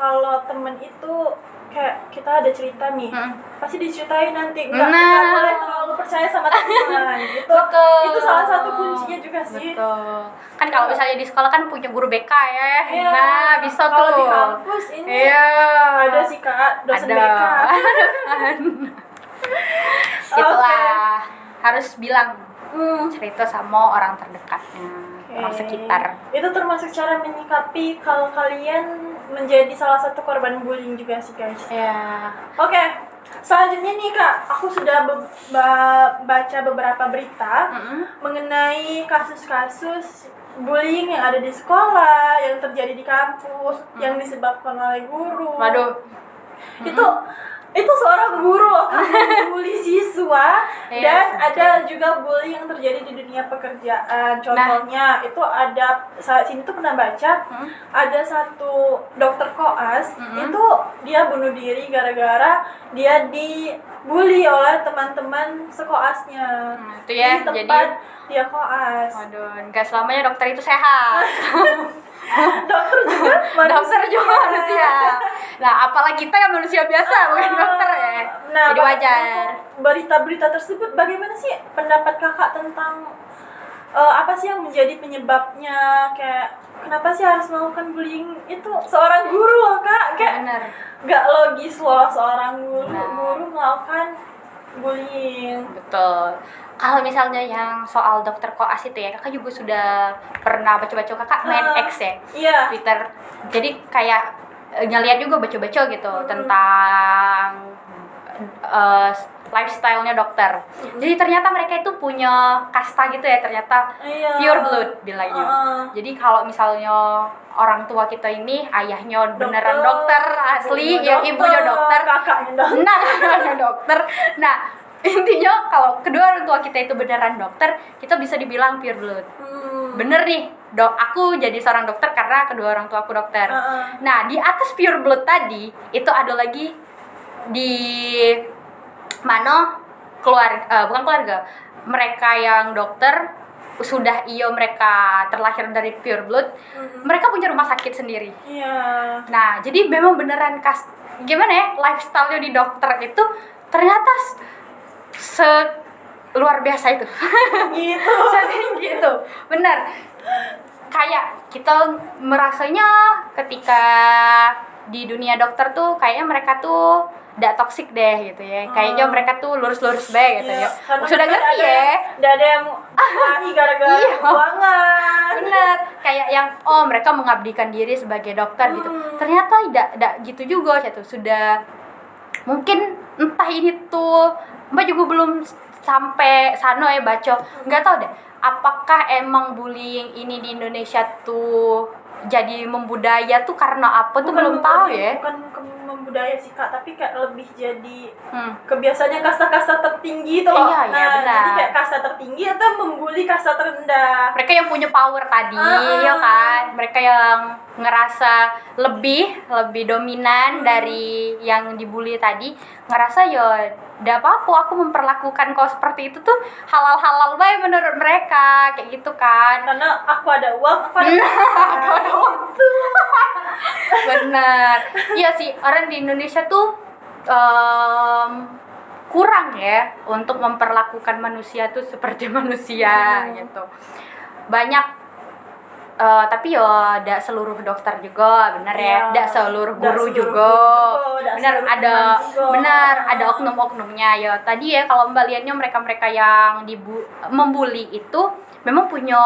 kalau temen itu kayak kita ada cerita nih, pasti diceritain nanti, nggak boleh terlalu percaya sama teman gitu. Betul. Itu salah satu kuncinya juga sih. Betul. Kan kalau misalnya di sekolah kan punya guru BK ya, nah bisa tuh. Kalau di kampus ini ada sih kak dosen BK. Itulah harus bilang cerita sama orang terdekatnya, orang sekitar. Itu termasuk cara menyikapi kalau kalian menjadi salah satu korban bullying juga sih guys. Oke. Selanjutnya nih kak, aku sudah baca beberapa berita mengenai kasus-kasus bullying yang ada di sekolah, yang terjadi di kampus, yang disebabkan oleh guru. Waduh. Itu seorang guru loh membuli siswa. Dan ada juga bullying yang terjadi di dunia pekerjaan. Contohnya itu ada saat sini tuh pernah baca ada satu dokter koas itu dia bunuh diri gara-gara dia dibully oleh teman-teman sekoasnya. Itu ya, di tempat dia koas. Waduh, nggak selamanya dokter itu sehat. dokter juga manusia. Nah, apalagi kita yang manusia biasa, bukan dokter ya. Nah, jadi wajar. Berita-berita tersebut bagaimana sih pendapat kakak tentang apa sih yang menjadi penyebabnya, kayak kenapa sih harus melakukan bullying itu seorang guru loh kak, kayak nggak logis loh seorang guru melakukan bullying. Betul. Kalau misalnya yang soal dokter koas itu ya, kakak juga sudah pernah baca-baca, kakak main X ya, Twitter. Jadi kayak ngeliat juga baca-baca gitu tentang lifestyle-nya dokter. Jadi ternyata mereka itu punya kasta gitu ya, ternyata pure blood bilangnya. Jadi kalau misalnya orang tua kita ini ayahnya beneran dokter asli, ya ibunya dokter, kakaknya dokter. Nah, intinya kalau kedua orang tua kita itu beneran dokter, kita bisa dibilang pure blood. Bener nih, aku jadi seorang dokter karena kedua orang tua aku dokter. Nah, di atas pure blood tadi itu ada lagi di mana bukan keluarga, mereka yang dokter sudah mereka terlahir dari pure blood, mereka punya rumah sakit sendiri. Nah, jadi memang beneran gimana ya, lifestyle-nya di dokter itu ternyata luar biasa itu. Setinggi itu. Benar. Kayak kita merasanya ketika di dunia dokter tuh kayaknya mereka tuh tidak toksik deh gitu ya. Kayaknya mereka tuh lurus-lurus deh gitu ya. Sudah ngerti ya. Tidak ada yang lari gara-gara keuangan. Benar. Kayak yang mereka mengabdikan diri sebagai dokter gitu. Ternyata tidak gitu juga gitu. Sudah mungkin entah ini tuh Mbak juga belum sampai sana ya baca, nggak tahu deh apakah emang bullying ini di Indonesia tuh jadi membudaya tuh karena apa tuh belum tahu ya. Bukan membudaya sih kak, tapi kayak lebih jadi kebiasaannya kasta-kasta tertinggi tuh loh. Benar. Jadi kayak kasta tertinggi atau membuli kasta terendah. Mereka yang punya power tadi ya kan, mereka yang ngerasa lebih dominan dari yang dibully tadi, ngerasa ya udah apa-apa aku memperlakukan kau seperti itu tuh halal-halal baik menurut mereka kayak gitu kan, karena aku ada uang, aku ada aku ada waktu. Bener, iya sih, orang di Indonesia tuh kurang ya untuk memperlakukan manusia tuh seperti manusia gitu. Banyak tapi ya tidak seluruh dokter juga, bener ya, tidak seluruh guru juga, bener ada oknum-oknumnya ya. Tadi ya kalau Mbak lihatnya mereka yang membuli itu memang punya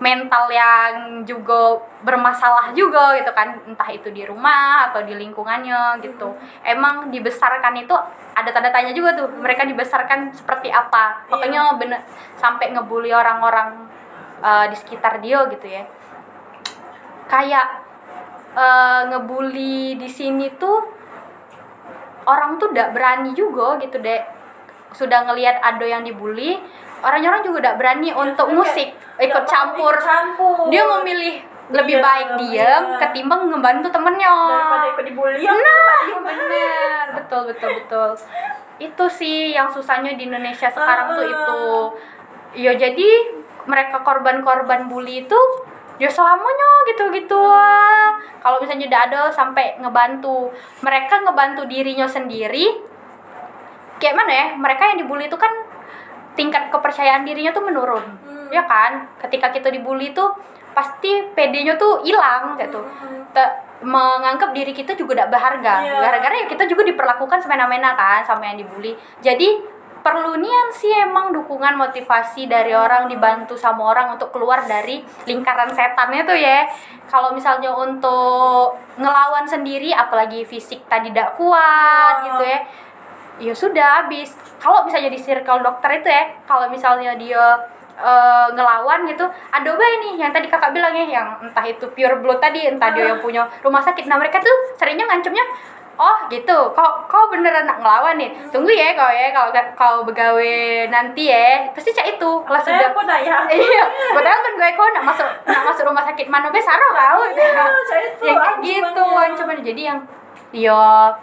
mental yang juga bermasalah juga gitu kan, entah itu di rumah atau di lingkungannya gitu. Emang dibesarkan itu ada tanda tanya juga tuh, mereka dibesarkan seperti apa, makanya bener sampai ngebully orang-orang di sekitar dia gitu ya. Kayak ngebully di sini tuh orang tuh udah berani juga gitu deh. Sudah ngelihat ada yang dibully, orang-orang juga udah berani untuk musik ikut campur. Dia memilih lebih baik diam ketimbang ngebantu temennya daripada ikut dibully. Bener, betul. Itu sih yang susahnya di Indonesia sekarang tuh itu. Ya jadi mereka korban-korban bully itu ya selamanya gitu-gitu. Kalau misalnya udah ada sampai ngebantu, mereka ngebantu dirinya sendiri. Kayak mana ya? Mereka yang dibully itu kan tingkat kepercayaan dirinya tuh menurun. Ya kan? Ketika kita dibully tuh pasti PD-nya tuh hilang gitu. Menganggap diri kita juga tidak berharga. Gara-gara ya kita juga diperlakukan semena-mena kan sama yang dibully. Jadi perlu nian sih emang dukungan motivasi dari orang, dibantu sama orang untuk keluar dari lingkaran setannya tuh ya. Kalau misalnya untuk ngelawan sendiri apalagi fisik tadi tidak kuat gitu ya sudah habis. Kalau misalnya di circle dokter itu ya, kalau misalnya dia ngelawan gitu, ada bae nih yang tadi kakak bilang ya, yang entah itu pure blood tadi, entah dia yang punya rumah sakit. Nah mereka tuh seringnya ngancemnya, oh gitu, kau beneran nak ngelawan nih, tunggu ya kalau begawe nanti ya pasti cak itu kelas sudah iya padahal kan kau nak masuk rumah sakit mana besar kau yang kayak gitu ancaman. Jadi yang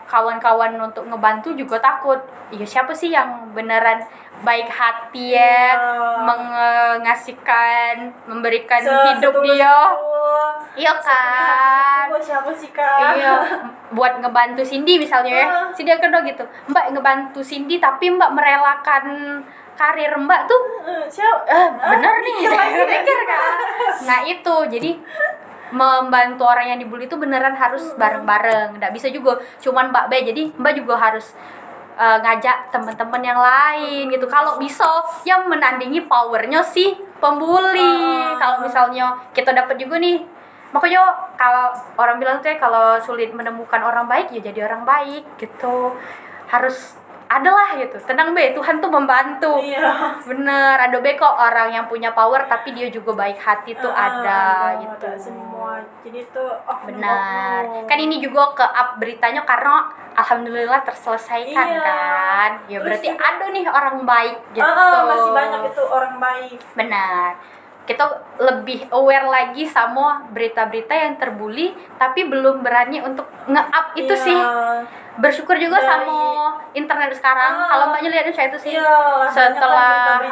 kawan-kawan untuk ngebantu juga takut, siapa sih yang beneran baik hati ya, memberikan hidup dia. Iya kan. Siapa sih Kak? Iya, buat ngebantu Cindy misalnya ya. Cindy akan gitu. Mbak ngebantu Cindy tapi Mbak merelakan karir Mbak tuh. Bener nih, saya pikir kan. Nah, itu. Jadi membantu orang yang dibully itu beneran harus bareng-bareng. Nggak bisa juga cuman Mbak B. Jadi Mbak juga harus ngajak teman-teman yang lain gitu. Kalau bisa yang menandingi powernya si pembuli. Kalau misalnya kita dapat juga nih, makanya kalau orang bilang tuh kalau sulit menemukan orang baik ya jadi orang baik gitu. Harus adalah gitu. Tenang be, Tuhan tuh membantu. Bener, ada be kok orang yang punya power tapi dia juga baik hati tuh ada gitu. Ada semua. Jadi tuh benar. Kan ini juga ke-up beritanya karena alhamdulillah terselesaikan kan. Ya berarti ada nih orang baik gitu. Masih banyak itu orang baik. Benar. Kita lebih aware lagi sama berita-berita yang terbully tapi belum berani untuk nge-up itu sih. Bersyukur juga sama internet sekarang. Kalau Mbaknya lihatnya saya itu sih. Setelah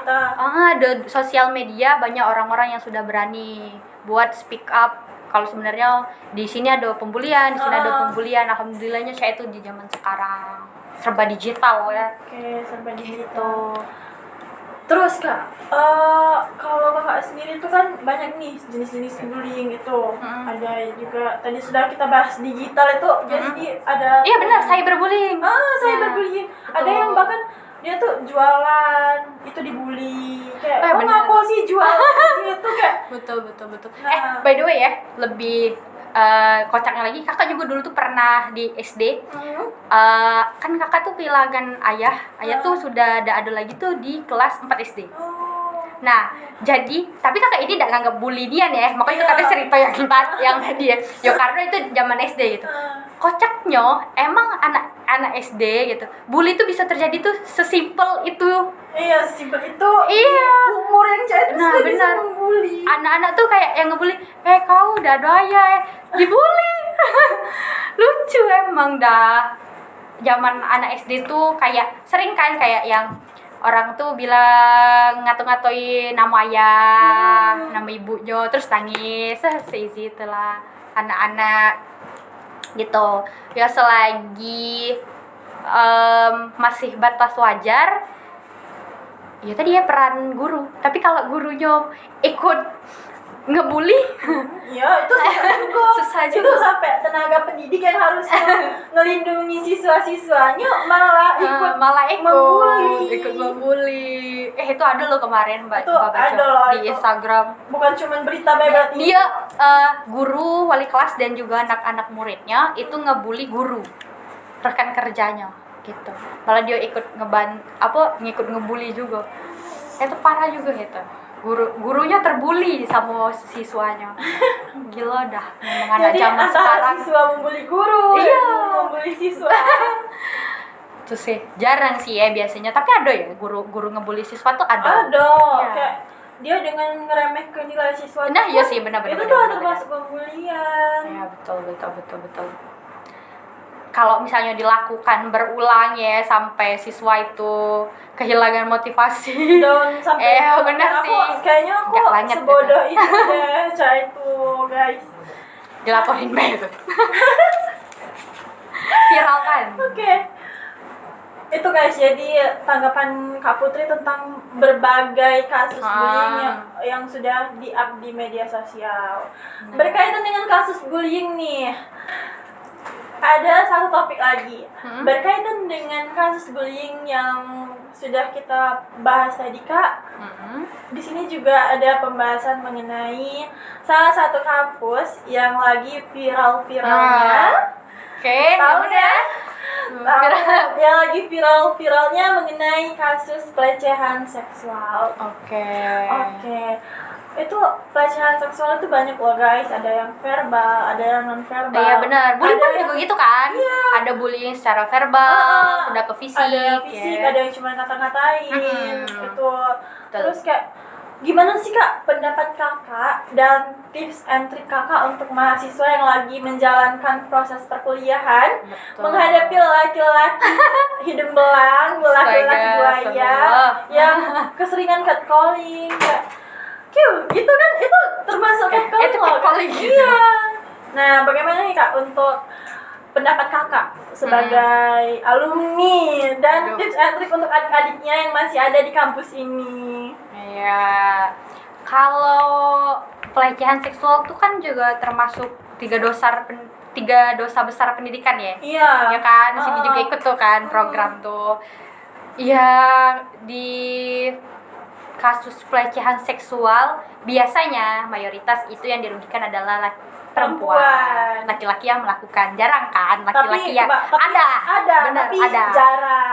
ada sosial media, banyak orang-orang yang sudah berani buat speak up. Kalau sebenarnya di sini ada pembulian, di sini ada pembulian. Alhamdulillahnya saya itu di zaman sekarang serba digital ya. Oke, serba digital. Terus Kak, kalau Kakak sendiri tuh kan banyak nih jenis-jenis bullying itu. Ada juga tadi sudah kita bahas digital itu, jadi ada. Iya benar, cyberbullying. Cyberbullying. Ada yang bahkan dia tuh jualan itu dibully. Kayak ngapa sih jualan itu kayak. Betul. By the way ya, lebih kocaknya lagi, kakak juga dulu tuh pernah di SD. Kan kakak tuh kehilangan ayah tuh sudah ada lagi tuh di kelas 4 SD. Nah, jadi tapi kakak ini tidak nganggap bully dia ya, makanya itu katanya cerita yang tadi ya. Ya karena itu zaman SD gitu. Kocaknya emang anak SD gitu, bully itu bisa terjadi tuh sesimpel itu. Iya, sesimpel itu. Iya. Umur yang cair Nah, sudah bisa benar. membuli. Anak-anak tuh kayak yang ngebully, kau udah doya dibully. Lucu emang dah. Zaman anak SD tuh kayak sering kan kayak yang orang tuh bilang ngato-ngatoin nama ayah, nama ibunya, terus nangis, seisi itulah anak-anak gitu. Ya selagi masih batas wajar, ya tadi ya peran guru. Tapi kalau gurunya ikut ngebully, ya itu susah juga. Itu sampai tenaga pendidik yang harus ngelindungi siswa-siswanya malah ikut membuli. Itu ada loh kemarin Mbak baca di Instagram. Bukan cuma berita berarti. Dia guru, wali kelas dan juga anak-anak muridnya itu ngebully guru, rekan kerjanya gitu. Malah dia ikut ngikut ngebully juga. Itu parah juga itu. Gurunya terbully sama siswanya. Gila dah memang anak zaman sekarang. Siswa membuli guru, iya, membuli siswa. Itu sih jarang sih ya biasanya, tapi ada ya guru ngebully siswa tuh ada. Ya. Kayak dia dengan ngeremehkan nilai siswa. Nah, iya sih benar. Itu tuh termasuk pembulian. Ya, betul. Kalau misalnya dilakukan berulang ya sampai siswa itu kehilangan motivasi. Dan sampai benar sih. Kayaknya aku sebodoh gitu. Itu deh, itu guys. Dilaporin itu. Viral kan? Oke. Itu guys, jadi tanggapan Kak Putri tentang berbagai kasus bullying yang sudah di-up di media sosial. Berkaitan dengan kasus bullying nih, ada satu topik lagi berkaitan dengan kasus bullying yang sudah kita bahas tadi Kak. Di sini juga ada pembahasan mengenai salah satu kampus yang lagi viral-viralnya. Tahu ya? Yang lagi viral-viralnya mengenai kasus pelecehan seksual. Oke. Itu pelecehan seksual itu banyak loh guys, ada yang verbal, ada yang non verbal. Iya benar, bullying kan juga gitu kan. Iya. Ada bullying secara verbal, udah ke fisik. Ada yang fisik, ada yang cuma ngata-ngatain gitu. Terus kayak gimana sih Kak pendapat Kakak dan tips and trik Kakak untuk mahasiswa yang lagi menjalankan proses perkuliahan menghadapi laki-laki hidung belang, laki-laki buaya yang keseringan catcalling kayak gitu kan, itu termasuk catcalling loh. Iya. Nah, bagaimana nih Kak untuk pendapat Kakak sebagai alumni dan tips and trik untuk adik-adiknya yang masih ada di kampus ini? Iya. Kalau pelecehan seksual itu kan juga termasuk tiga dosa besar pendidikan ya. Iya. Ya kan, di sini juga ikut tuh kan program tuh. Ya di kasus pelecehan seksual biasanya mayoritas itu yang dirugikan adalah perempuan. Laki-laki yang melakukan, jarang kan laki-laki yang ada, benar ada.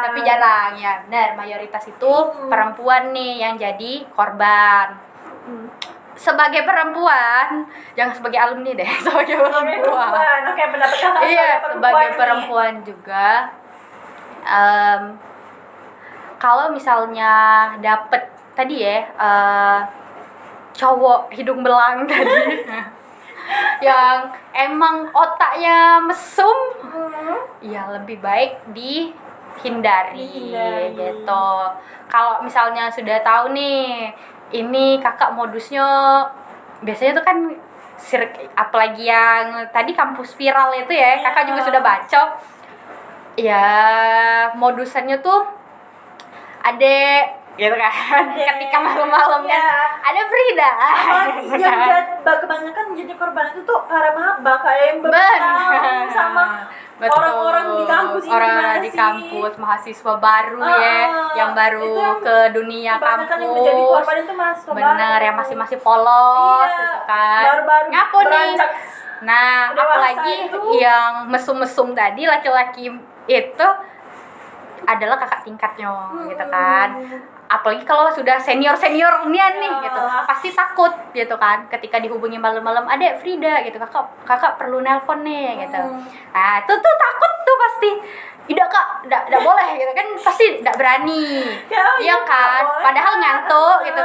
Tapi jarang ya. Benar, mayoritas itu perempuan nih yang jadi korban. Sebagai perempuan, jangan sebagai alumni deh, sebagai perempuan. Oke, pendapat Kakak sebagai perempuan juga. Kalau misalnya dapet tadi ya cowok hidung belang tadi yang emang otaknya mesum, ya lebih baik dihindari gitu. Kalau misalnya sudah tahu nih ini kakak modusnya, biasanya tuh kan apalagi yang tadi kampus viral itu ya, kakak juga sudah baca ya, modusannya tuh ada gitu kan, ketika malam-malam kan ada Frida yang kebanyakan menjadi korban itu tuh para maba kayak yang bertahun sama orang-orang di kampus ini. Orang-orang di kampus, mahasiswa baru yang baru ke dunia kampus, yang menjadi korban itu mahasiswa bener yang masih polos gitu kan, baru-baru ngapo nih. Nah apalagi yang mesum-mesum tadi, laki-laki itu adalah kakak tingkatnya gitu kan. apalagi kalau sudah senior nian nih gitu, pasti takut gitu kan ketika dihubungi malam-malam, "Adek Frida," gitu, kakak perlu nelpon nih gitu. Nah itu tuh takut tuh pasti, "Tidak kak, tidak boleh," gitu kan, pasti tidak berani. Iya kan, padahal ngantuk gitu,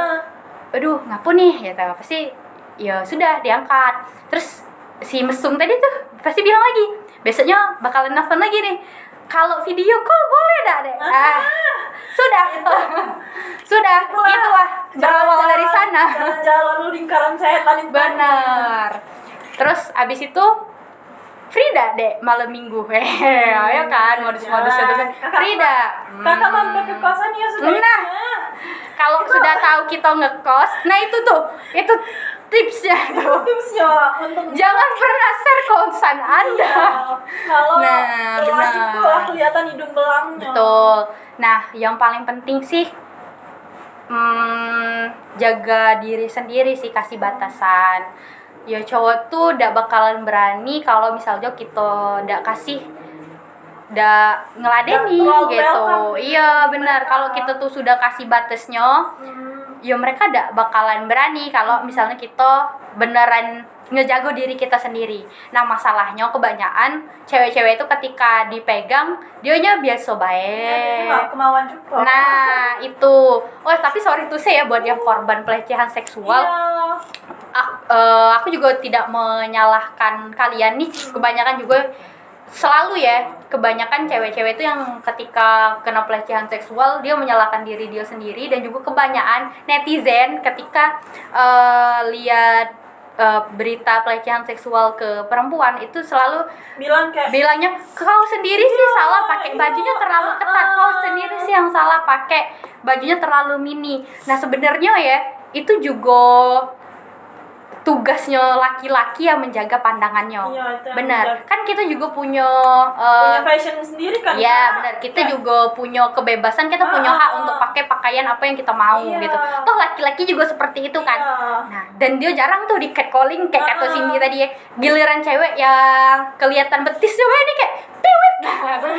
"Aduh ngapu nih," gitu, pasti ya sudah diangkat. Terus si mesum tadi tuh pasti bilang lagi, besoknya bakalan nelfon lagi nih, "Kalau video call boleh dah deh." Sudah sudah itulah berawal dari sana. Jalan lingkaran setan itu. Benar. Terus abis itu Frida deh malam minggu, ya kan, modus-modus itu kan Frida. Kakak mampir ke kosan ya sudah. Nah, kalau sudah tahu kita ngekos, nah itu tipsnya tuh. Tipsnya untuk Jangan pernah share kosan Anda. kalau Nah, lagi tuh benar. kelihatan hidung belangnya. Betul. Nah, yang paling penting sih jaga diri sendiri sih, kasih batasan. Ya cowok tuh ndak bakalan berani kalau misalnya kita ndak ngeladeni gitu. Iya benar, kalau kita tuh sudah kasih batasnya, ya mereka ndak bakalan berani kalau misalnya kita beneran ngejago diri kita sendiri. Nah masalahnya kebanyakan cewek-cewek itu ketika dipegang dianya biasa baik. Nggak kemauan juga. Nah itu, tapi sorry tuh saya buat yang korban pelecehan seksual. Aku juga tidak menyalahkan kalian nih. Kebanyakan juga selalu ya, kebanyakan cewek-cewek itu yang ketika kena pelecehan seksual dia menyalahkan diri dia sendiri, dan juga kebanyakan netizen ketika lihat berita pelecehan seksual ke perempuan itu selalu bilangnya, "Kau sendiri sih salah pakai bajunya terlalu ketat, kau sendiri sih yang salah pakai bajunya terlalu mini." Nah sebenarnya ya itu juga tugasnya laki-laki yang menjaga pandangannya. Benar, kan kita juga punya fashion sendiri kan. Ya benar, kita juga punya kebebasan, kita punya hak untuk pakai pakaian apa yang kita mau gitu. Toh laki-laki juga seperti itu kan. Nah, dan dia jarang tuh di catcalling kayak kata Cindy tadi ya. Giliran cewek yang kelihatan betis coba ini kayak piwit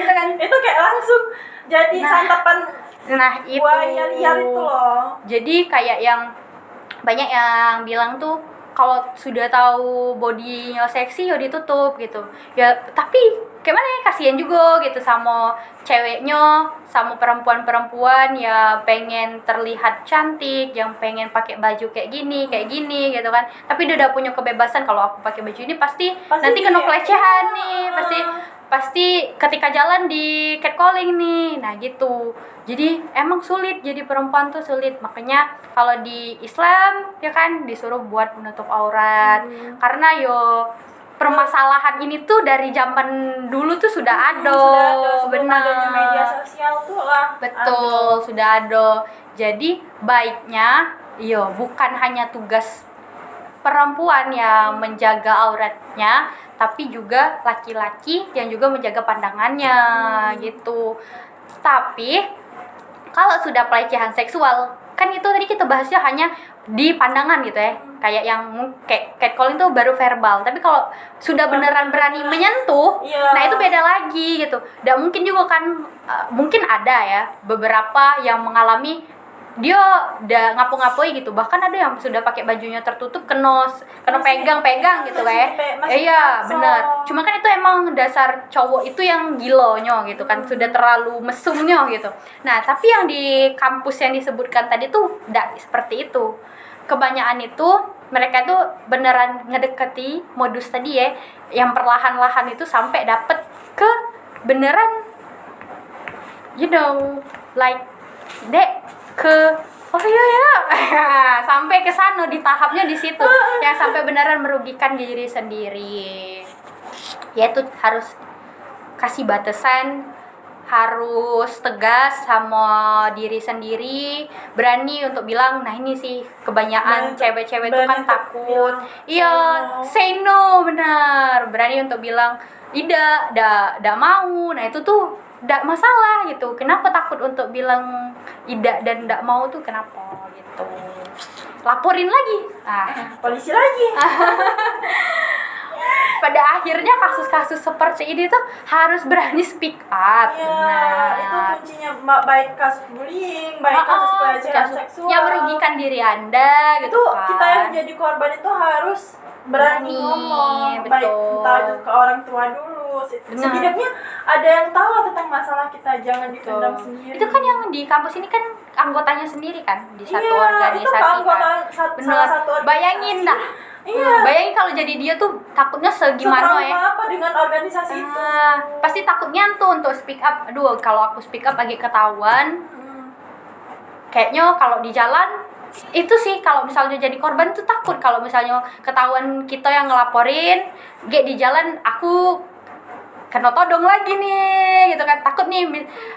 gitu kan. Itu kayak langsung jadi santapan. Nah, itu buaya liar itu loh. Jadi kayak yang banyak yang bilang tuh kalau sudah tahu bodinya seksi ya ditutup gitu. Ya tapi gimana ya, kasihan juga gitu sama ceweknya, sama perempuan-perempuan ya pengen terlihat cantik, yang pengen pakai baju kayak gini gitu kan. Tapi dia udah punya kebebasan, kalau aku pakai baju ini pasti nanti kena pelecehan nih, pasti ketika jalan di catcalling nih. Nah gitu. Jadi emang sulit, jadi perempuan tuh sulit. Makanya kalau di Islam ya kan disuruh buat menutup aurat. Karena permasalahan ini tuh dari zaman dulu tuh sudah ada. Benar. Media sosial tuh lah. Betul, sudah ada. Jadi baiknya bukan hanya tugas perempuan yang menjaga auratnya, tapi juga laki-laki yang juga menjaga pandangannya gitu. Tapi kalau sudah pelecehan seksual, kan itu tadi kita bahasnya hanya di pandangan gitu ya. Kayak yang kayak catcalling tuh baru verbal. Tapi kalau sudah beneran berani menyentuh, nah itu beda lagi gitu. Dan mungkin juga kan mungkin ada ya beberapa yang mengalami dia udah ngapu-ngapui gitu, bahkan ada yang sudah pakai bajunya tertutup kena pegang-pegang gitu ya. Iya benar, cuma kan itu emang dasar cowok itu yang gilonya gitu kan, sudah terlalu mesumnya gitu. Nah tapi yang di kampus yang disebutkan tadi tuh tidak seperti itu. Kebanyakan itu mereka tuh beneran ngedeketi modus tadi ya, yang perlahan-lahan itu sampai dapet ke beneran like dek ke sampai ke sana, di tahapnya di situ yang sampai beneran merugikan diri sendiri. Ya itu harus kasih batasan, harus tegas sama diri sendiri, berani untuk bilang, nah ini sih kebanyakan cewek-cewek itu kan takut. Iya, say no, benar. Berani untuk bilang tidak mau. Nah itu tuh tidak masalah gitu. Kenapa takut untuk bilang tidak dan tidak mau tuh kenapa gitu? Laporin lagi. Polisi lagi. pada akhirnya kasus-kasus seperti ini tuh harus berani speak up. Itu kuncinya, baik kasus bullying, baik kasus pelecehan seksual yang merugikan diri Anda gitu itu kan. kita yang jadi korban itu harus berani ngomong, baik entah itu ke orang tua dulu. Setidaknya ada yang tahu tentang masalah kita, jangan dipendam sendiri. Itu kan yang di kampus ini kan anggotanya sendiri kan di satu organisasi itu kan. Salah satu organisasi. Bayangin dah. Bayangin kalau jadi dia tuh takutnya segimana ya. Apa dengan organisasi itu? Pasti takutnya tuh untuk speak up. Aduh, kalau aku speak up lagi ketahuan. Kayaknya kalau di jalan itu sih, kalau misalnya jadi korban tuh takut kalau misalnya ketahuan kita yang ngelaporin, di jalan aku kena todong lagi nih gitu kan. Takut nih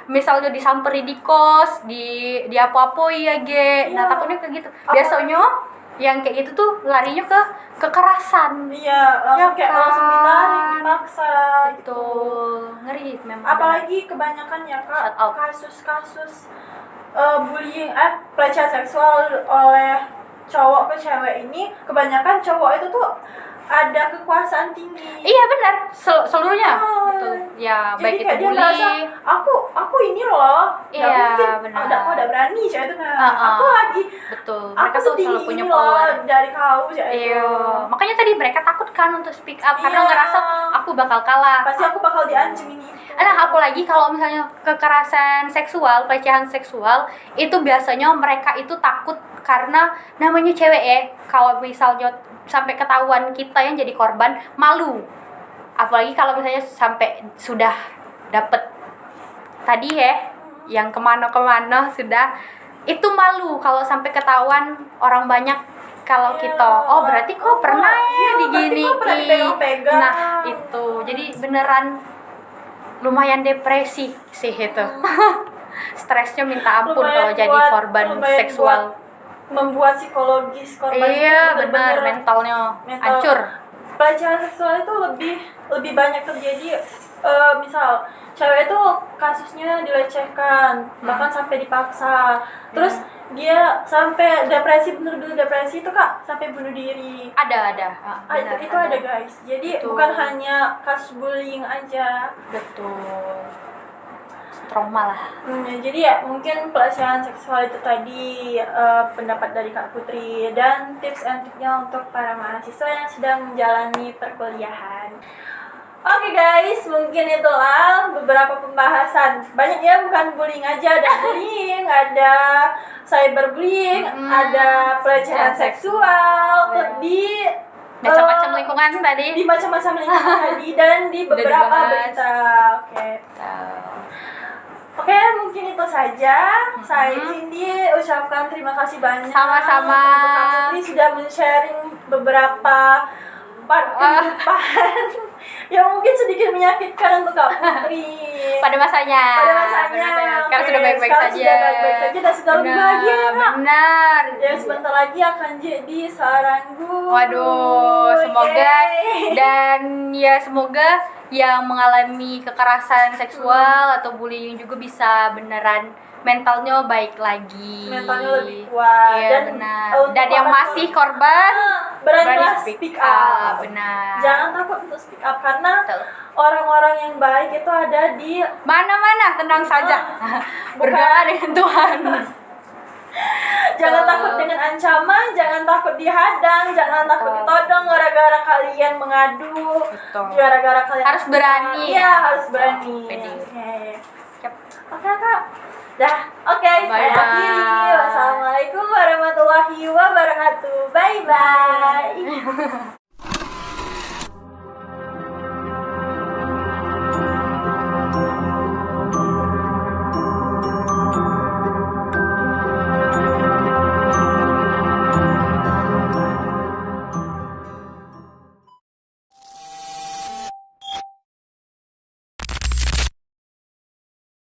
misalnya disamperi di kos, di apa-apa ya nah takutnya kayak gitu. Biasanya yang kayak gitu tuh larinya ke kekerasan. Langsung kayak langsung ditarik, dipaksa gitu. Ngeri memang. Apalagi kebanyakan ya Kak, kasus-kasus bullying, pelecehan seksual oleh cowok ke cewek ini, kebanyakan cowok itu tuh ada kekuasaan tinggi. Iya benar, seluruhnya. Betul. Ya, jadi baik itu kayak dia bully. merasa aku ini loh. Iya, benar. Udah berani cewek itu aku lagi. Betul. Mereka tuh selalu punya power dari kau cewek itu. Iya. Makanya tadi mereka takut kan untuk speak up karena ngerasa aku bakal kalah. Pasti aku bakal diancam ini. Nah, apalagi kalau misalnya kekerasan seksual, pelecehan seksual, itu biasanya mereka itu takut karena namanya cewek ya. Kalau misalnya sampai ketahuan kita yang jadi korban, malu. Apalagi kalau misalnya sampai sudah dapet tadi ya, yang kemana-kemana sudah, itu malu kalau sampai ketahuan orang banyak. Kalau kita, berarti kok pernah diginiin. Nah, itu. Jadi beneran lumayan depresi sih itu. Stresnya minta ampun kalau jadi korban seksual. Membuat psikologis korban. Benar, mentalnya hancur. Pelecehan seksual itu lebih banyak terjadi misal cewek itu kasusnya dilecehkan, bahkan sampai dipaksa. Terus dia sampai depresi, bener-bener depresi itu Kak, sampai bunuh diri. Ada. Itu ada guys. Jadi bukan hanya kasus bullying aja. Betul. Trauma lah. Jadi ya mungkin pelecehan seksual itu tadi pendapat dari Kak Putri, dan tips and triknya untuk para mahasiswa yang sedang menjalani perkuliahan. Oke guys, mungkin itulah beberapa pembahasan. Banyak ya, bukan bullying aja, ada bullying, ada cyberbullying, ada pelecehan seksual, di macam-macam lingkungan tadi. Di macam-macam lingkungan tadi dan di beberapa berita. Oke, mungkin itu saja. Saya Cindy ucapkan terima kasih banyak. Sama-sama. Untuk Kak Putri sudah men-sharing beberapa part kehidupan yang mungkin sedikit menyakitkan untuk Kak Putri. Pada masanya. Sekarang sudah baik-baik saja. Dan sudah lebih bahagia ya Kak. Benar. Dan sebentar lagi akan jadi seorang guru. Waduh, semoga dan ya semoga yang mengalami kekerasan seksual atau bullying juga bisa beneran mentalnya baik lagi. Mentalnya lebih kuat. Dan benar. Dan yang masih korban berani speak up. Benar. Jangan takut untuk speak up karena orang-orang yang baik itu ada di mana-mana, tenang saja. Berdoa dengan Tuhan. Jangan takut dengan ancaman, jangan takut dihadang, jangan takut ditodong gara-gara kalian mengadu. Gara-gara kalian harus berani. Iya, harus berani. Oke Kak. Saya akhiri. Wassalamualaikum warahmatullahi wabarakatuh. Bye bye.